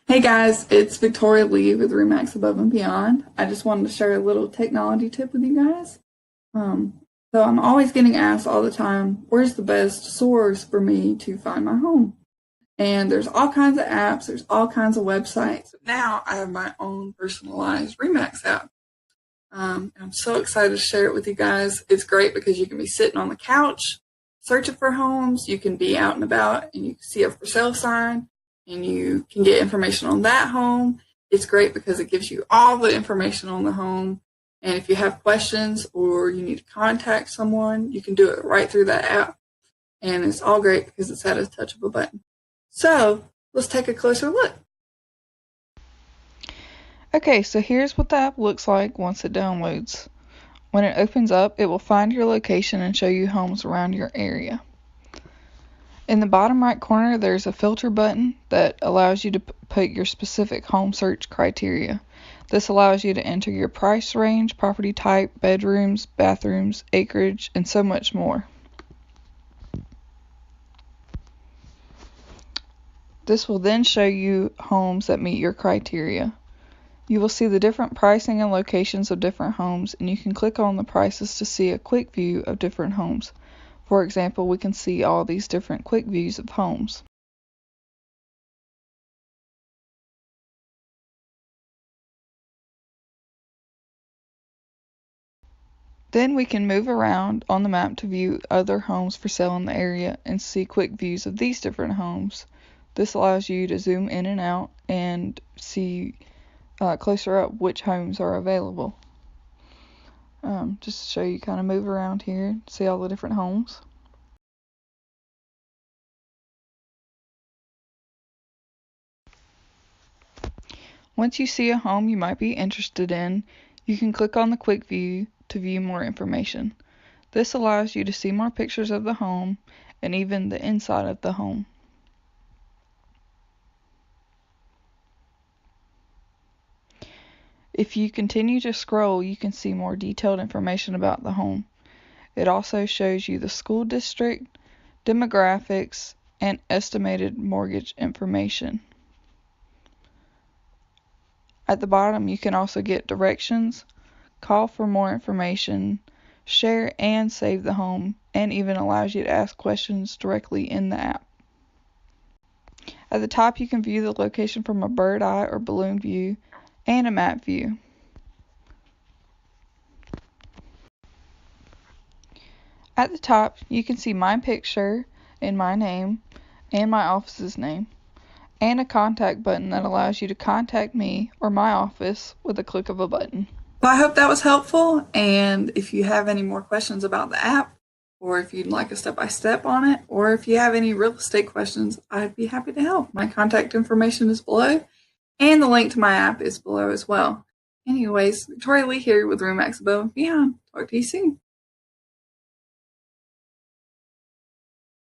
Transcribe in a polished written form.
Hey guys, it's VictoriaLee with REMAX Above and Beyond. I just wanted to share a little technology tip with you guys. So I'm always getting asked all the time, where's the best source for me to find my home? And there's all kinds of apps, there's all kinds of websites. Now I have my own personalized REMAX app. I'm so excited to share it with you guys. It's great because you can be sitting on the couch, searching for homes. You can be out and about and you can see a for sale sign and you can get information on that home. It's great because it gives you all the information on the home. And if you have questions or you need to contact someone, you can do it right through that app. And it's all great because it's at a touch of a button. So let's take a closer look. Okay, so here's what the app looks like once it downloads. When it opens up, it will find your location and show you homes around your area. In the bottom right corner, there's a filter button that allows you to put your specific home search criteria. This allows you to enter your price range, property type, bedrooms, bathrooms, acreage, and so much more. This will then show you homes that meet your criteria. You will see the different pricing and locations of different homes, and you can click on the prices to see a quick view of different homes. For example, we can see all these different quick views of homes. Then we can move around on the map to view other homes for sale in the area and see quick views of these different homes. This allows you to zoom in and out and see closer up which homes are available. Just to show you, kind of move around here, see all the different homes. Once you see a home you might be interested in, you can click on the quick view to view more information. This allows you to see more pictures of the home and even the inside of the home. If you continue to scroll, you can see more detailed information about the home. It also shows you the school district, demographics, and estimated mortgage information. At the bottom, you can also get directions, call for more information, share and save the home, and even allows you to ask questions directly in the app. At the top, you can view the location from a bird eye or balloon view and a map view. At the top, you can see my picture and my name and my office's name, and a contact button that allows you to contact me or my office with a click of a button. Well, I hope that was helpful. And if you have any more questions about the app, or if you'd like a step-by-step on it, or if you have any real estate questions, I'd be happy to help. My contact information is below, and the link to my app is below as well. Anyways, VictoriaLee here with REMAX Above and Beyond. Talk to you soon.